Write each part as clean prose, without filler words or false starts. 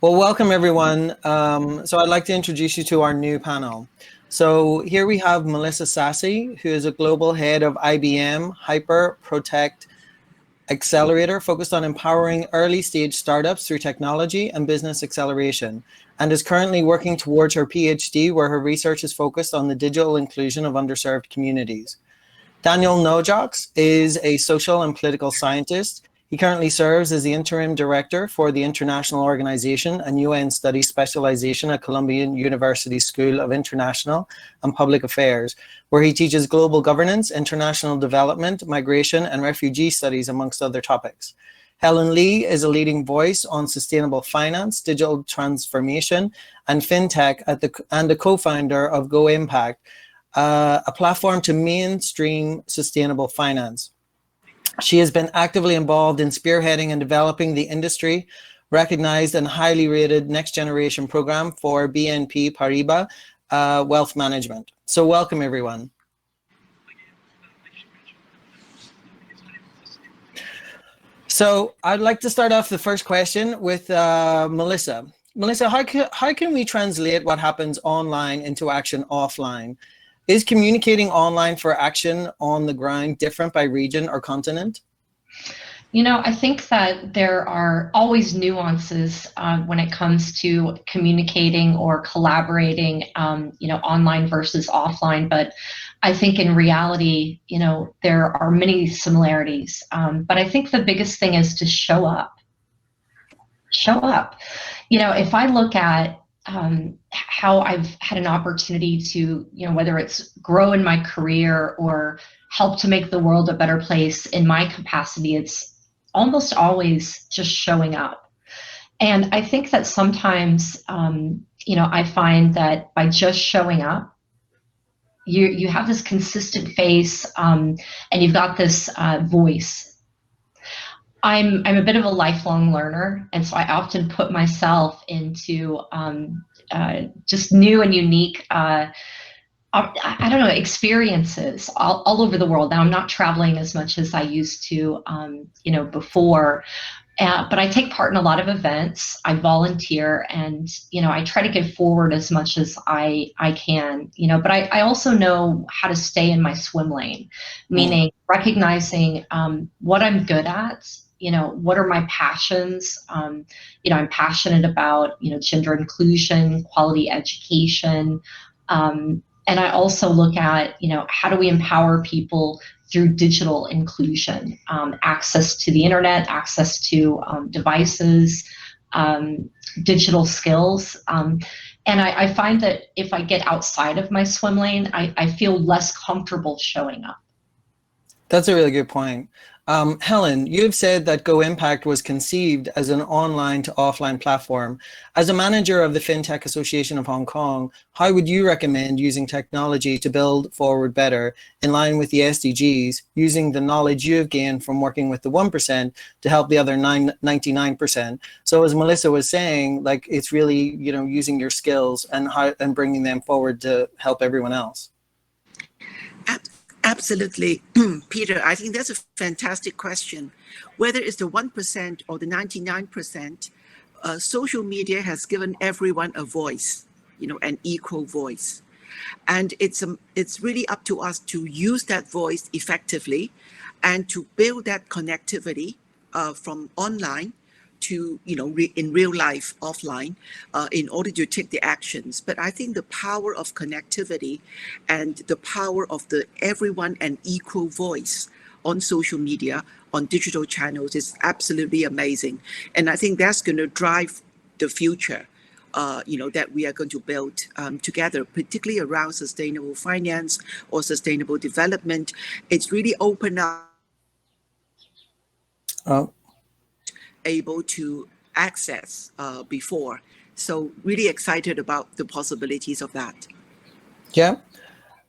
Well, welcome everyone. So I'd like to introduce you to our new panel. So here we have Melissa Sassi, who is a global head of IBM Hyper Protect Accelerator, focused on empowering early stage startups through technology and business acceleration, and is currently working towards her PhD, where her research is focused on the digital inclusion of underserved communities. Daniel Naujoks is a social and political scientist. He currently serves as the interim director for the International Organization and UN Studies Specialization at Columbia University School of International and Public Affairs, where he teaches global governance, international development, migration, and refugee studies, amongst other topics. Helene is a leading voice on sustainable finance, digital transformation, and Fintech and the co-founder of GoImpact, a platform to mainstream sustainable finance. She has been actively involved in spearheading and developing the industry recognized and highly rated next generation program for BNP Paribas Wealth Management. So welcome everyone. So I'd like to start off the first question with Melissa. Melissa, how can we translate what happens online into action offline? Is communicating online for action on the ground different by region or continent? You know, I think that there are always nuances when it comes to communicating or collaborating, online versus offline. But I think in reality, there are many similarities. But I think the biggest thing is to show up. Show up. If I look at how I've had an opportunity to, whether it's grow in my career or help to make the world a better place in my capacity, it's almost always just showing up. And I think that sometimes, I find that by just showing up, you have this consistent face and you've got this voice. I'm a bit of a lifelong learner, and so I often put myself into just new and unique, experiences all over the world. Now I'm not traveling as much as I used to, before, but I take part in a lot of events. I volunteer, and I try to give forward as much as I can. But I also know how to stay in my swim lane, meaning recognizing what I'm good at. What are my passions? I'm passionate about, gender inclusion, quality education. And I also look at, how do we empower people through digital inclusion, access to the internet, access to devices, digital skills. And I find that if I get outside of my swim lane, I feel less comfortable showing up. That's a really good point. Helen, you've said that GoImpact was conceived as an online to offline platform. As a manager of the Fintech Association of Hong Kong, how would you recommend using technology to build forward better in line with the SDGs, using the knowledge you have gained from working with the 1% to help the other 99%? So as Melissa was saying, like, it's really, using your skills and bringing them forward to help everyone else. Absolutely, Peter. I think that's a fantastic question. Whether it's the 1% or the 99%, social media has given everyone a voice, an equal voice. And it's really up to us to use that voice effectively and to build that connectivity from online to, in real life, offline, in order to take the actions. But I think the power of connectivity and the power of the everyone and equal voice on social media, on digital channels is absolutely amazing. And I think that's going to drive the future, that we are going to build together, particularly around sustainable finance or sustainable development. It's really opened up. Able to access before. So really excited about the possibilities of that. Yeah,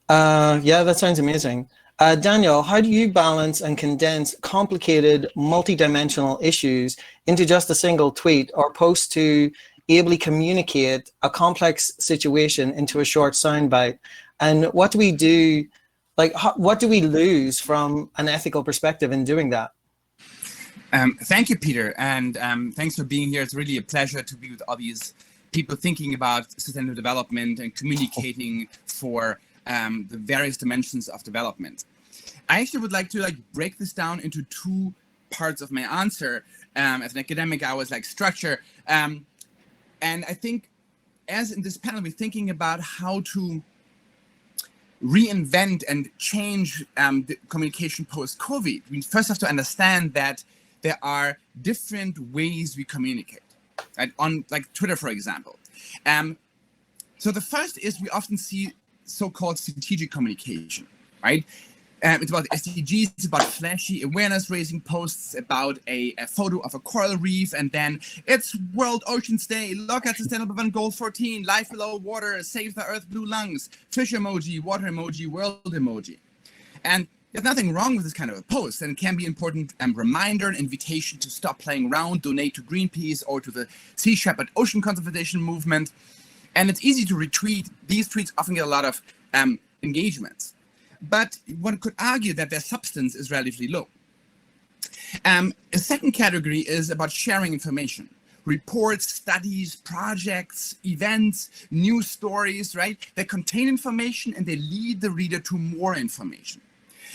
that sounds amazing. Daniel, how do you balance and condense complicated, multidimensional issues into just a single tweet or post to ably communicate a complex situation into a short soundbite? And what do we do, what do we lose from an ethical perspective in doing that? Thank you, Peter, and thanks for being here. It's really a pleasure to be with all these people thinking about sustainable development and communicating for the various dimensions of development. I actually would like to break this down into two parts of my answer. As an academic, I always like structure, and I think as in this panel, we're thinking about how to reinvent and change the communication post-COVID. We first have to understand that there are different ways we communicate, right? On like Twitter, for example. So the first is we often see so-called strategic communication, right? It's about SDGs, it's about flashy awareness-raising posts about a photo of a coral reef, and then it's World Oceans Day, look at Sustainable Development Goal 14, life below water, save the earth, blue lungs, fish emoji, water emoji, world emoji. And there's nothing wrong with this kind of a post, and it can be an important reminder, an invitation to stop playing around, donate to Greenpeace or to the Sea Shepherd Ocean Conservation Movement. And it's easy to retweet. These tweets often get a lot of engagements. But one could argue that their substance is relatively low. A second category is about sharing information. Reports, studies, projects, events, news stories, right? They contain information and they lead the reader to more information.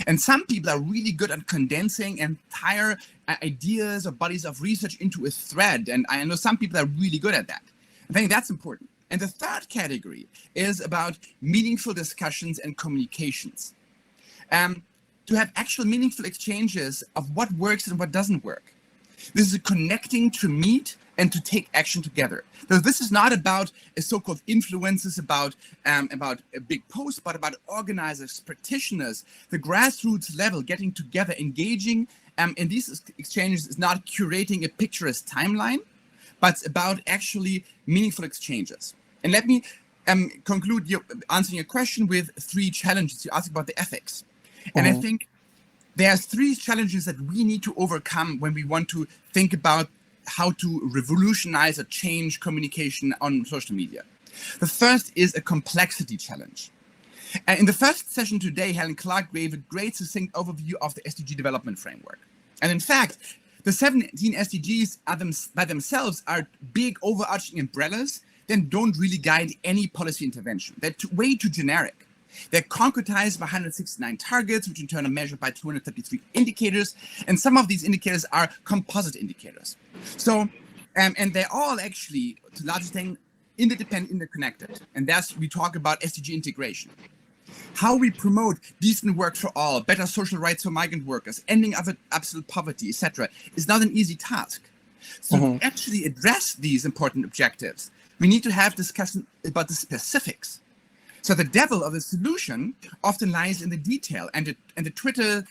And some people are really good at condensing entire ideas or bodies of research into a thread. And I know some people are really good at that. I think that's important. And the third category is about meaningful discussions and communications. To have actual meaningful exchanges of what works and what doesn't work. This is connecting to meet and to take action together. So this is not about a so-called influences, about a big post, but about organizers, practitioners, the grassroots level, getting together, engaging. In these exchanges is not curating a picturesque timeline, but it's about actually meaningful exchanges. And let me conclude answering your question with three challenges. You asked about the ethics. And I think there's three challenges that we need to overcome when we want to think about how to revolutionize or change communication on social media. The first is a complexity challenge. In the first session today, Helen Clark gave a great succinct overview of the SDG development framework. And in fact, the 17 SDGs by themselves are big overarching umbrellas that don't really guide any policy intervention. They're way too generic. They're concretized by 169 targets, which in turn are measured by 233 indicators. And some of these indicators are composite indicators. So, and they're all actually, to a large extent, interdependent, interconnected. And that's, we talk about SDG integration. How we promote decent work for all, better social rights for migrant workers, ending absolute poverty, etc., is not an easy task. So to actually address these important objectives, we need to have discussion about the specifics. So the devil of the solution often lies in the detail, and the Twitter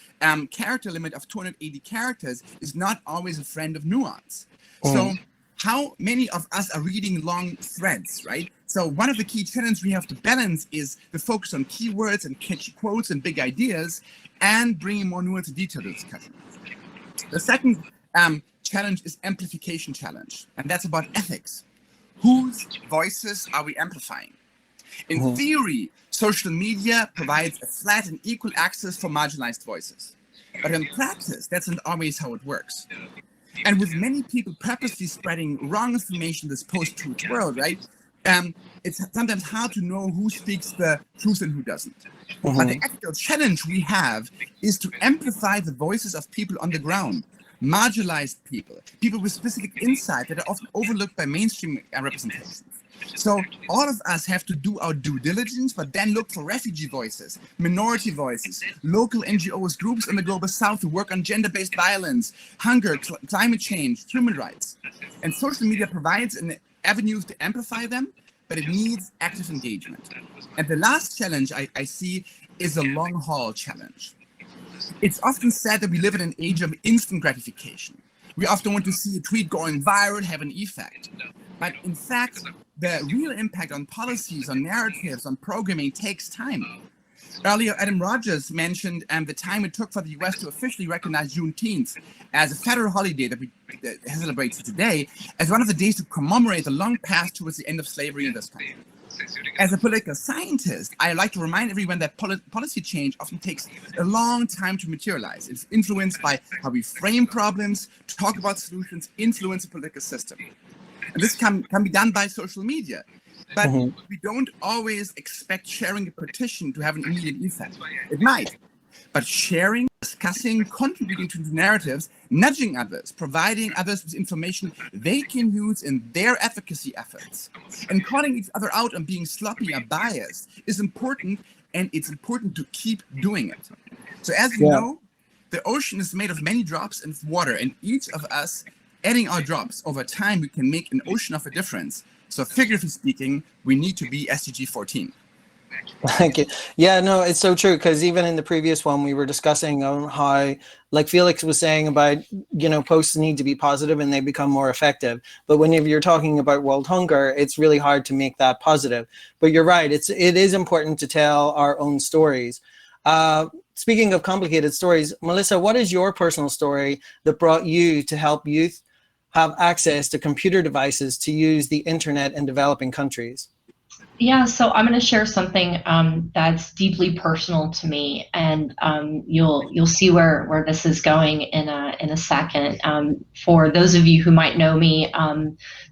character limit of 280 characters is not always a friend of nuance. So how many of us are reading long threads, right? So one of the key challenges we have to balance is the focus on keywords and catchy quotes and big ideas, and bringing more nuance and detail to the discussion. The second challenge is amplification challenge, and that's about ethics. Whose voices are we amplifying? In theory, social media provides a flat and equal access for marginalized voices. But in practice, that's not always how it works. And with many people purposely spreading wrong information in this post-truth world, right? It's sometimes hard to know who speaks the truth and who doesn't. But the ethical challenge we have is to amplify the voices of people on the ground, marginalized people, people with specific insight that are often overlooked by mainstream representations. So all of us have to do our due diligence, but then look for refugee voices, minority voices, local NGOs, groups in the Global South who work on gender-based violence, hunger, climate change, human rights. And social media provides an avenue to amplify them, but it needs active engagement. And the last challenge I see is a long-haul challenge. It's often said that we live in an age of instant gratification. We often want to see a tweet going viral have an effect. But in fact, the real impact on policies, on narratives, on programming takes time. Earlier, Adam Rogers mentioned the time it took for the US to officially recognize Juneteenth as a federal holiday that we celebrate today as one of the days to commemorate the long path towards the end of slavery in this country. As a political scientist, I like to remind everyone that policy change often takes a long time to materialize. It's influenced by how we frame problems, talk about solutions, influence the political system. And this can be done by social media. But we don't always expect sharing a petition to have an immediate effect. It might. But sharing, discussing, contributing to the narratives, nudging others, providing others with information they can use in their advocacy efforts, and calling each other out on being sloppy or biased is important, and it's important to keep doing it. So as you know, the ocean is made of many drops of water, and each of us adding our drops over time, we can make an ocean of a difference. So figuratively speaking, we need to be SDG 14. Thank you. Yeah, no, it's so true, because even in the previous one, we were discussing on how, like Felix was saying about, posts need to be positive and they become more effective. But whenever you're talking about world hunger, it's really hard to make that positive. But you're right, it is important to tell our own stories. Speaking of complicated stories, Melissa, what is your personal story that brought you to help youth have access to computer devices to use the internet in developing countries? Yeah, so I'm going to share something that's deeply personal to me, and you'll see where this is going in a second. For those of you who might know me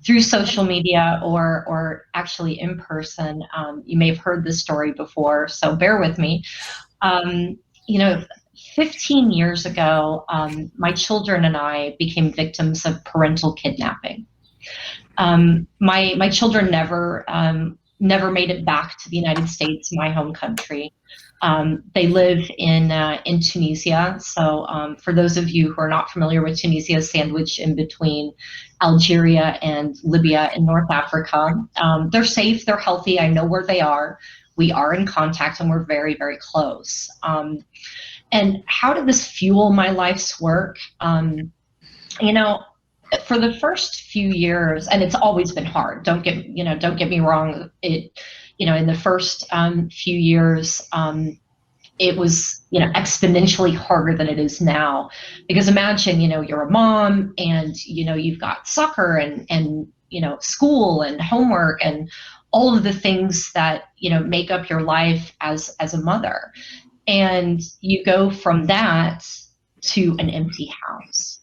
through social media or actually in person, you may have heard this story before, so bear with me. 15 years ago, my children and I became victims of parental kidnapping. My children never made it back to the United States, my home country. They live in Tunisia. So for those of you who are not familiar with Tunisia, sandwiched in between Algeria and Libya in North Africa. They're safe, they're healthy, I know where they are. We are in contact and we're very, very close. And how did this fuel my life's work? For the first few years, and it's always been hard. Don't get me wrong. In the first few years, it was exponentially harder than it is now. Because imagine you're a mom and you've got soccer and school and homework and all of the things that make up your life as a mother, and you go from that to an empty house.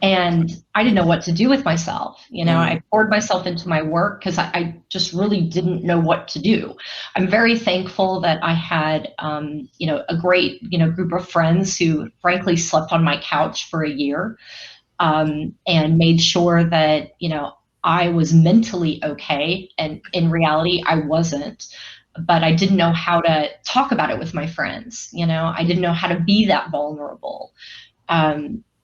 And I didn't know what to do with myself. I poured myself into my work because I just really didn't know what to do. I'm very thankful that I had, a great, group of friends who frankly slept on my couch for a year and made sure that, I was mentally okay. And in reality, I wasn't. But I didn't know how to talk about it with my friends. I didn't know how to be that vulnerable.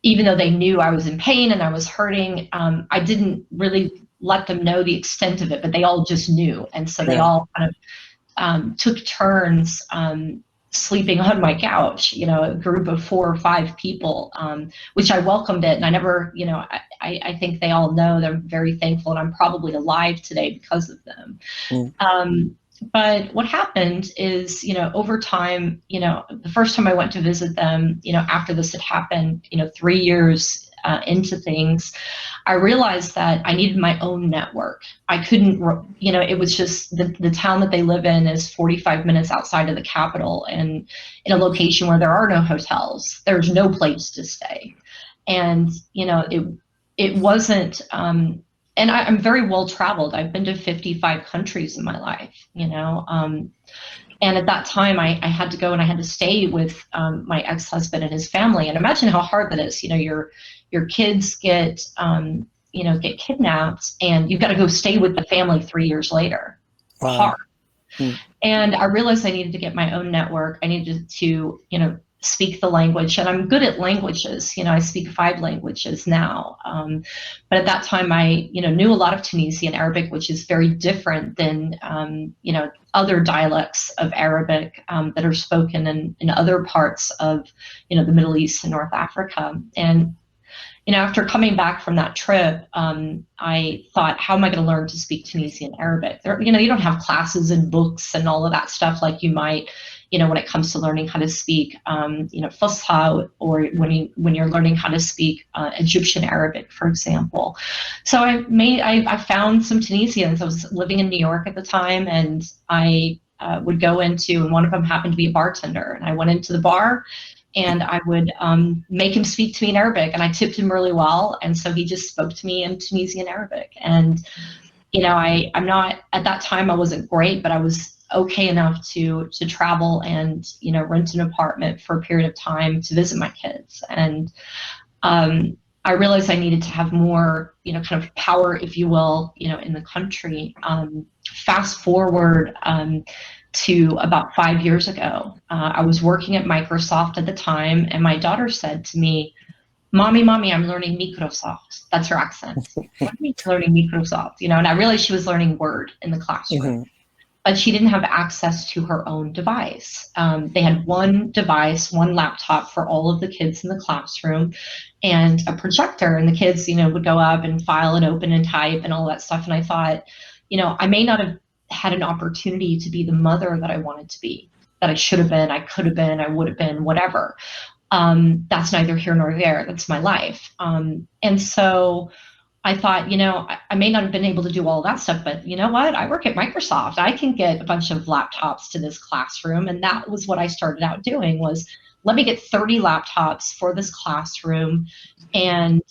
Even though they knew I was in pain and I was hurting, I didn't really let them know the extent of it, but they all just knew. And so they all kind of took turns sleeping on my couch, a group of 4 or 5 people, which I welcomed it. And I never, I think they all know they're very thankful, and I'm probably alive today because of them. But what happened is, over time, the first time I went to visit them, after this had happened, 3 years into things, I realized that I needed my own network. I couldn't, it was just the town that they live in is 45 minutes outside of the capital, and in a location where there are no hotels, there's no place to stay. And, it wasn't, and I'm very well traveled. I've been to 55 countries in my life, and at that time I had to go and I had to stay with my ex-husband and his family. And imagine how hard that is. Your kids get kidnapped and you've got to go stay with the family 3 years later. Wow. Hard. And I realized I needed to get my own network. I needed to, speak the language, and I'm good at languages. I speak 5 languages now. But at that time, I, knew a lot of Tunisian Arabic, which is very different than, other dialects of Arabic that are spoken in other parts of, the Middle East and North Africa. And, after coming back from that trip, I thought, how am I going to learn to speak Tunisian Arabic? You don't have classes and books and all of that stuff like you might when it comes to learning how to speak, Fusha, or when you're learning how to speak Egyptian Arabic, for example. So I found some Tunisians. I was living in New York at the time, and I would go into, and one of them happened to be a bartender, and I went into the bar, and I would make him speak to me in Arabic, and I tipped him really well, and so he just spoke to me in Tunisian Arabic. And I'm not, at that time I wasn't great, but I was okay enough to travel and rent an apartment for a period of time to visit my kids. And I realized I needed to have more kind of power, if you will, in the country. Fast forward to about 5 years ago, I was working at Microsoft at the time, and my daughter said to me, Mommy, I'm learning Microsoft. That's her accent. What do you mean learning Microsoft? And I realized she was learning Word in the classroom. Mm-hmm. But she didn't have access to her own device. They had one device, one laptop for all of the kids in the classroom, and a projector. And the kids, would go up and file and open and type and all that stuff. And I thought, I may not have had an opportunity to be the mother that I wanted to be, that I should have been, I could have been, I would have been, whatever. That's neither here nor there. That's my life. And so I thought, I may not have been able to do all that stuff, but you know what? I work at Microsoft. I can get a bunch of laptops to this classroom. And that was what I started out doing, was let me get 30 laptops for this classroom. And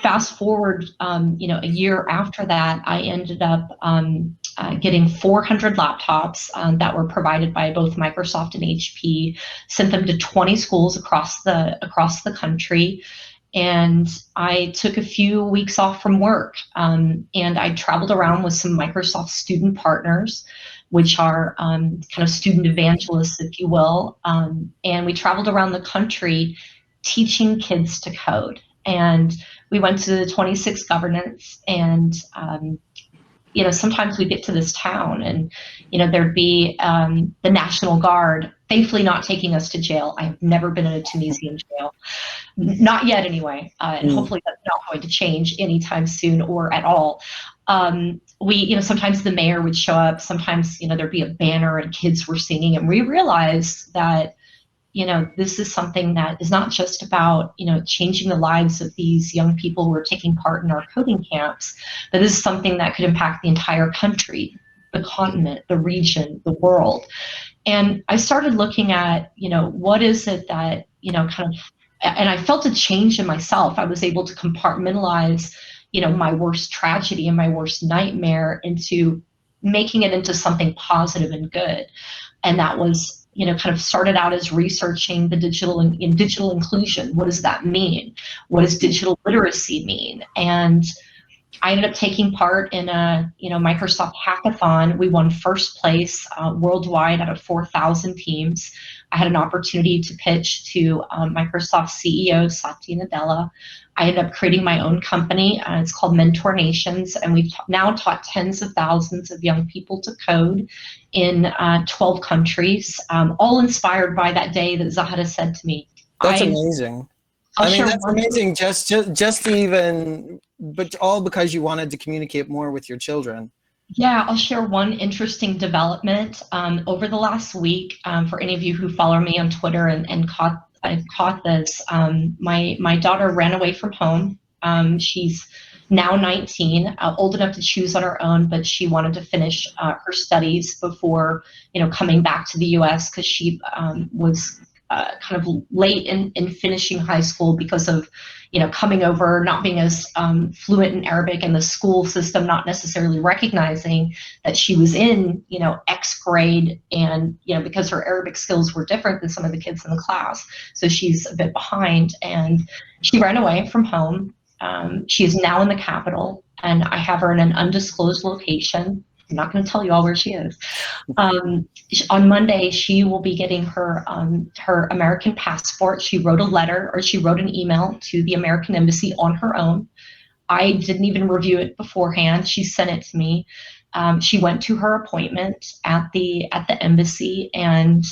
fast forward, a year after that, I ended up getting 400 laptops that were provided by both Microsoft and HP, sent them to 20 schools across the country. And I took a few weeks off from work, and I traveled around with some Microsoft student partners, which are kind of student evangelists, if you will. And we traveled around the country teaching kids to code. And we went to the 26 governments, and sometimes we get to this town, and there'd be the National Guard, thankfully not taking us to jail. I have never been in a Tunisian jail, not yet anyway, and hopefully that's not going to change anytime soon or at all. We, sometimes the mayor would show up, sometimes, there'd be a banner and kids were singing, and we realized that this is something that is not just about, changing the lives of these young people who are taking part in our coding camps, but this is something that could impact the entire country, the continent, the region, the world. And I started looking at, what is it that, kind of, and I felt a change in myself. I was able to compartmentalize, my worst tragedy and my worst nightmare into making it into something positive and good. And that was, kind of started out as researching the digital inclusion. What does that mean? What does digital literacy mean? And I ended up taking part in a, Microsoft hackathon. We won first place worldwide out of 4,000 teams. I had an opportunity to pitch to Microsoft CEO Satya Nadella. I ended up creating my own company. It's called MentorNations, and we've now taught tens of thousands of young people to code in 12 countries, all inspired by that day that Zahra said to me. That's amazing. That's amazing. Just even, but all because you wanted to communicate more with your children. Yeah, I'll share one interesting development over the last week. For any of you who follow me on Twitter and caught this, my daughter ran away from home. She's now 19, old enough to choose on her own, but she wanted to finish her studies before coming back to the U.S. because she was kind of late in finishing high school because of coming over, not being as fluent in Arabic, and the school system not necessarily recognizing that she was in X grade, and because her Arabic skills were different than some of the kids in the class, so she's a bit behind, and she ran away from home. She is now in the capital, and I have her in an undisclosed location. I'm not going to tell you all where she is. On Monday, she will be getting her American passport. She wrote a letter, or she wrote an email to the American Embassy on her own. I didn't even review it beforehand. She sent it to me. She went to her appointment at the embassy, and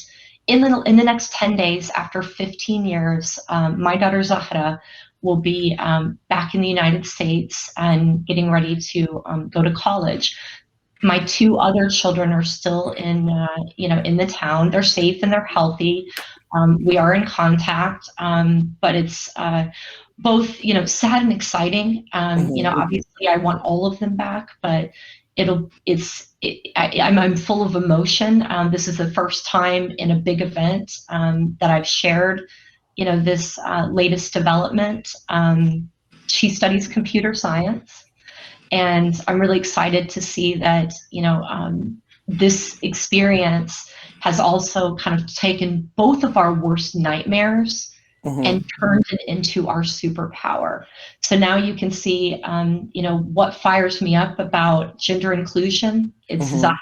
in the next 10 days, after 15 years, my daughter Zahra will be back in the United States and getting ready to go to college. My two other children are still in, in the town. They're safe and they're healthy. We are in contact, but it's both, sad and exciting. Obviously, I want all of them back, but I'm full of emotion. This is the first time in a big event that I've shared, this latest development. She studies computer science. And I'm really excited to see that, this experience has also kind of taken both of our worst nightmares and turned it into our superpower. So now you can see, what fires me up about gender inclusion. It's Zaha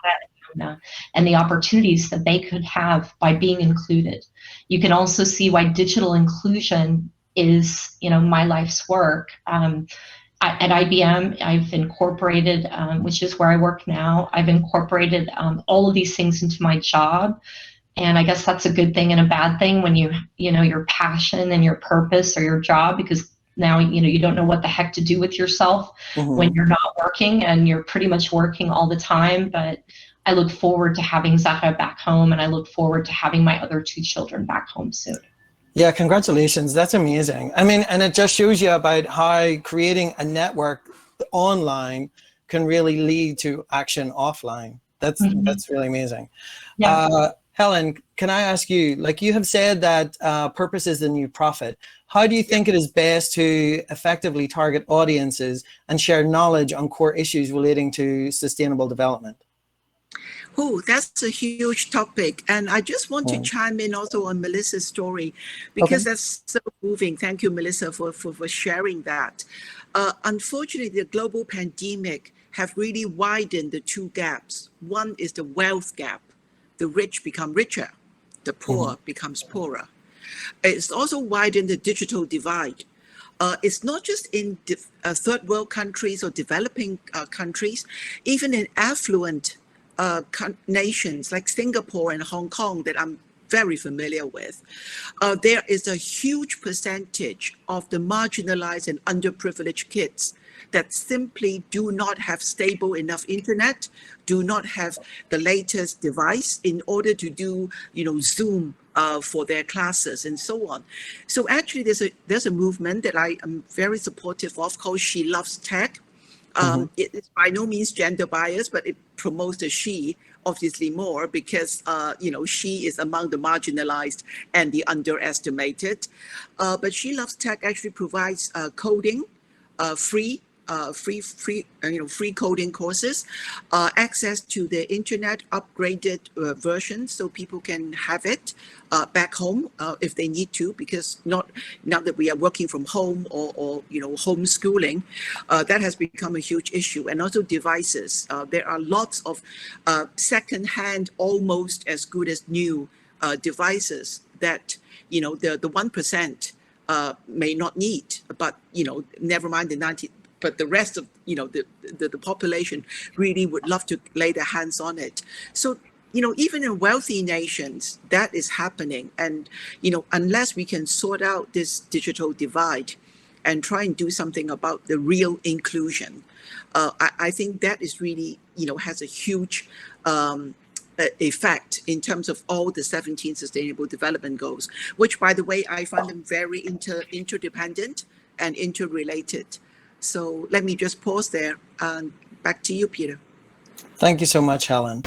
and Yona and the opportunities that they could have by being included. You can also see why digital inclusion is, my life's work. At IBM, I've incorporated, which is where I work now, I've incorporated all of these things into my job. And I guess that's a good thing and a bad thing when your passion and your purpose or your job, because now, you don't know what the heck to do with yourself when you're not working, and you're pretty much working all the time. But I look forward to having Zaha back home, and I look forward to having my other two children back home soon. Yeah, congratulations. That's amazing. I mean, and it just shows you about how creating a network online can really lead to action offline. That's really amazing. Yeah. Helen, can I ask you, like you have said that purpose is the new profit. How do you think it is best to effectively target audiences and share knowledge on core issues relating to sustainable development? Oh, that's a huge topic. And I just want to chime in also on Melissa's story, because that's so moving. Thank you, Melissa, for sharing that. Unfortunately, the global pandemic have really widened the two gaps. One is the wealth gap. The rich become richer. The poor becomes poorer. It's also widened the digital divide. It's not just in third world countries or developing countries, even in affluent nations like Singapore and Hong Kong that I'm very familiar with, there is a huge percentage of the marginalized and underprivileged kids that simply do not have stable enough internet, do not have the latest device in order to do, Zoom for their classes and so on. So actually there's a movement that I am very supportive of called She Loves Tech. It's by no means gender biased, but it promotes the she obviously more because, she is among the marginalized and the underestimated. But She Loves Tech actually provides coding, free coding courses, access to the internet upgraded version so people can have it back home if they need to, because now that we are working from home or homeschooling, that has become a huge issue. And also devices. There are lots of second-hand, almost as good as new devices that the 1% may not need, but never mind the 90%. But the rest of the population really would love to lay their hands on it. So even in wealthy nations, that is happening. And unless we can sort out this digital divide and try and do something about the real inclusion, I think that is really has a huge effect in terms of all the 17 Sustainable Development Goals, which, by the way, I find them very interdependent and interrelated. So let me just pause there. Back to you, Peter. Thank you so much, Helen.